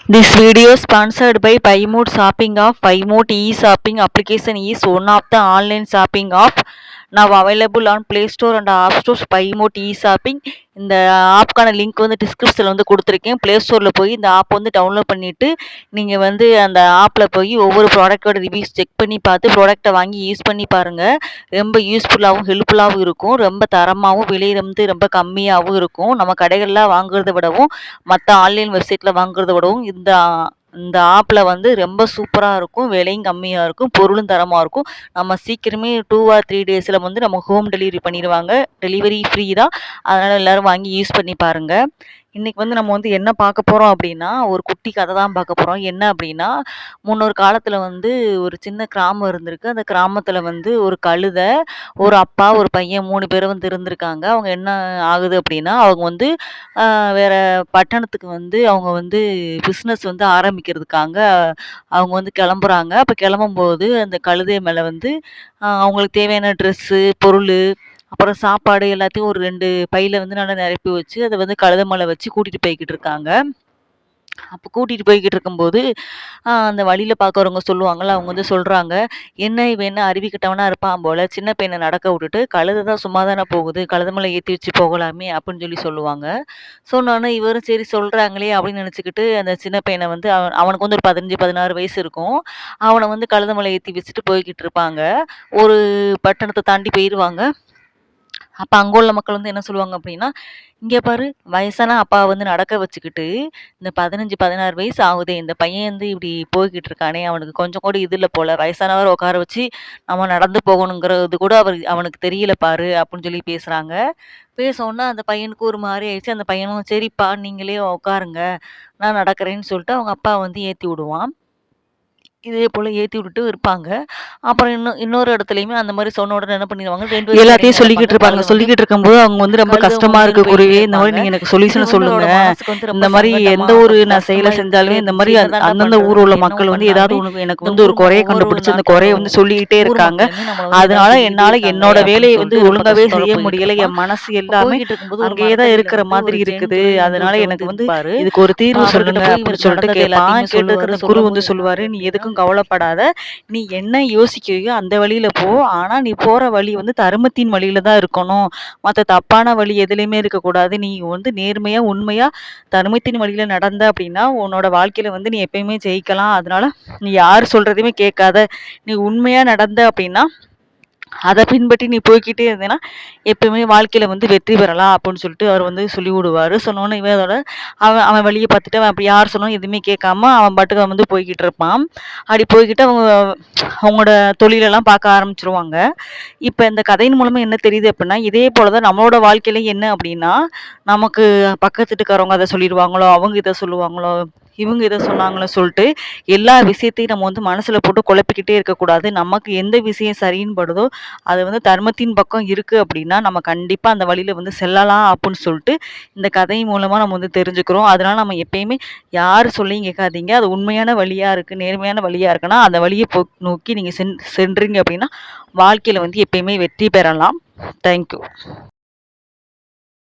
This video is sponsored by Paymode Shopping app. Paymode e-shopping application is one of the online shopping app now available on Play Store and App Store. Paymode e-shopping இந்த ஆப்க்கான link வந்து டிஸ்கிரிப்ஷனில் வந்து கொடுத்துருக்கேன். Play ஸ்டோரில் போய் இந்த app வந்து download பண்ணிவிட்டு நீங்கள் வந்து அந்த ஆப்பில் போய் ஒவ்வொரு ப்ராடக்ட்டோட ரிவ்யூஸ் செக் பண்ணி பார்த்து ப்ராடக்ட்டை வாங்கி யூஸ் பண்ணி பாருங்கள். ரொம்ப யூஸ்ஃபுல்லாகவும் ஹெல்ப்ஃபுல்லாகவும் இருக்கும். ரொம்ப தரமாகவும் விலை வந்து ரொம்ப கம்மியாகவும் இருக்கும். நம்ம கடைகளில் வாங்குறத விடவும் மற்ற ஆன்லைன் வெப்சைட்டில் வாங்குறத விடவும் இந்த இந்த ஆப்பில் வந்து ரொம்ப சூப்பராக இருக்கும். விலையும் கம்மியாக இருக்கும். பொருளும் தரமாக இருக்கும். நம்ம சீக்கிரமே 2 or 3 டேஸில் வந்து நம்ம ஹோம் டெலிவரி பண்ணிடுவாங்க. டெலிவரி ஃப்ரீ தான். அதனால் எல்லோரும் வாங்கி யூஸ் பண்ணி பாருங்கள். இன்றைக்கி வந்து நம்ம வந்து என்ன பார்க்க போகிறோம் அப்படின்னா, ஒரு குட்டி கதை தான் பார்க்க போகிறோம். என்ன அப்படின்னா, முன்னொரு காலத்தில் வந்து ஒரு சின்ன கிராமம் இருந்திருக்கு. அந்த கிராமத்தில் வந்து ஒரு கழுதை, ஒரு அப்பா, ஒரு பையன் 3 பேரும் வந்து இருந்திருக்காங்க. அவங்க என்ன ஆகுது அப்படின்னா, அவங்க வந்து வேறு பட்டணத்துக்கு வந்து அவங்க வந்து பிஸ்னஸ் வந்து ஆரம்பிக்கிறதுக்காக அவங்க வந்து கிளம்புறாங்க. அப்போ கிளம்பும்போது அந்த கழுதை மேலே வந்து அவங்களுக்கு தேவையான ட்ரெஸ்ஸு, பொருள், அப்புறம் சாப்பாடு எல்லாத்தையும் ஒரு 2 பையில வந்து நல்லா நிரப்பி வச்சு அதை வந்து கழுதை மேலே வச்சு கூட்டிகிட்டு போய்கிட்டு இருக்காங்க. அப்போ கூட்டிகிட்டு போய்கிட்டு இருக்கும்போது அந்த வழியில் பார்க்குறவங்க சொல்லுவாங்கள்ல, அவங்க வந்து சொல்கிறாங்க, என்ன இவன் என்ன அறிவிக்கட்டவனா இருப்பான் போல், சின்ன பையனை நடக்க விட்டுட்டு கழுதை தான் சும்மா தானே போகுது, கழுதை மேலே ஏற்றி வச்சு போகலாமே அப்படின்னு சொல்லி சொல்லுவாங்க. சொன்னோன்னே இவரும் சரி சொல்கிறாங்களே அப்படின்னு நினச்சிக்கிட்டு அந்த சின்ன பையனை வந்து அவனுக்கு வந்து ஒரு 15, 16 வயசு இருக்கும். அவனை வந்து கழுதை மேலே ஏற்றி வச்சுட்டு போய்கிட்டு இருப்பாங்க. ஒரு பட்டணத்தை தாண்டி போயிடுவாங்க. அப்போ அங்கே உள்ள மக்கள் வந்து என்ன சொல்லுவாங்க அப்படின்னா, இங்கே பாரு வயசான அப்பா வந்து நடக்க வச்சுக்கிட்டு இந்த 15, 16 வயசு ஆகுதே, இந்த பையன் வந்து இப்படி போய்கிட்டு இருக்கானே, அவனுக்கு கொஞ்சம் கூட இது இல்லை போல, வயசானவர் உட்கார வச்சு நம்ம நடந்து போகணுங்கிறது கூட அவனுக்கு தெரியல பாரு அப்படின்னு சொல்லி பேசுகிறாங்க. பேசோன்னா அந்த பையனுக்கு ஒரு மாதிரி ஆயிடுச்சு. அந்த பையனும் சரிப்பா நீங்களே உட்காருங்க, நான் நடக்கிறேன்னு சொல்லிட்டு அவங்க அப்பா வந்து ஏற்றி விடுவான். இதே போல ஏத்தி விட்டுட்டு இருப்பாங்க. அப்புறம் இன்னொரு இடத்துலயுமே அந்த மாரி சொன்ன உடனே என்ன பண்ணிருவாங்க, 2 பேரும் எல்லாத்தையும் சொல்லிக்கிட்டு இருப்பாங்க. சொல்லிக்கிட்டு இருக்கும்போது அவங்க வந்து ரொம்ப கஷ்டமா இருக்கு குருவே, இந்த மாரி நீங்க எனக்கு சொல்யூஷன் சொல்லுங்க. இந்த மாரி எந்த ஒரு நான் செயலை செஞ்சாலுமே இந்த மாரி அந்தந்த ஊர் உள்ள மக்கள் வந்து ஏதாவது ஒண்ணு எனக்கு வந்து ஒரு குறைய கண்டுபிடிச்சு அந்த குறைய வந்து சொல்லிக்கிட்டே இருக்காங்க. அதனால என்னால என்னோட வேலையை வந்து ஒழுங்காவே செய்ய முடியல. என் மனசு எல்லாமே அங்கேயே தான் இருக்கிற மாதிரி இருக்குது. அதனால எனக்கு வந்து இதுக்கு ஒரு தீர்வு சொல்லுங்க அப்படின்னு சொல்லிட்டு கேட்பான். கேட்டதுக்கு அந்த குரு வந்து சொல்லுவாரு, நீ எதுக்கும் கவலைப்படாத, நீ என்ன யோசிக்கிறியோ அந்த வழியில போ. ஆனா நீ போற வழி வந்து தர்மத்தின் வழியில தான் இருக்கணும். மற்ற தப்பான வழி எதுலையுமே இருக்கக்கூடாது. நீ வந்து நேர்மையா உண்மையா தர்மத்தின் வழியில நடந்த அப்படின்னா உன்னோட வாழ்க்கையில வந்து நீ எப்பயுமே ஜெயிக்கலாம். அதனால நீ யார் சொல்றதையுமே கேட்காத. நீ உண்மையா நடந்த அப்படின்னா அதை பின்பற்றி நீ போய்க்கிட்டே இருந்தேன்னா எப்பயுமே வாழ்க்கையில வந்து வெற்றி பெறலாம் அப்படின்னு சொல்லிட்டு அவர் வந்து சொல்லி விடுவாரு. சொன்னோன்னே இவன் அதோட அவன் வழியை பார்த்துட்டு அவன் அப்படி யார் சொன்னாலும் எதுவுமே கேட்காம அவன் பாட்டுக்கு அவன் வந்து போய்கிட்டு இருப்பான். அப்படி போய்கிட்டு அவங்களோட தொழிலெல்லாம் பார்க்க ஆரம்பிச்சிருவாங்க. இப்போ இந்த கதையின் மூலமா என்ன தெரியுது அப்படின்னா, இதே போல தான் நம்மளோட வாழ்க்கையில என்ன அப்படின்னா, நமக்கு பக்கத்து வீட்டுக்காரவங்க அதை சொல்லிடுவாங்களோ, அவங்க இதை சொல்லுவாங்களோ, இவங்க இதை சொன்னாங்களோ சொல்லிட்டு எல்லா விஷயத்தையும் நம்ம வந்து மனசுல போட்டு குழப்பிக்கிட்டே இருக்கக்கூடாது. நமக்கு எந்த விஷயம் சரின்னு படுதோ அது வந்து தர்மத்தின் பக்கம் இருக்கு அப்படின்னா நம்ம கண்டிப்பா அந்த வழியில வந்து செல்லலாம் அப்படின்னு சொல்லிட்டு இந்த கதை மூலமா நம்ம வந்து தெரிஞ்சுக்கிறோம். அதனால நம்ம எப்பயுமே யார் சொல்லியும் கேட்காதீங்க. அது உண்மையான வழியா இருக்கு, நேர்மையான வழியா இருக்குன்னா அந்த வழியை நோக்கி நீங்க சென்றீங்க அப்படின்னா வாழ்க்கையில வந்து எப்பயுமே வெற்றி பெறலாம். தேங்க்யூ.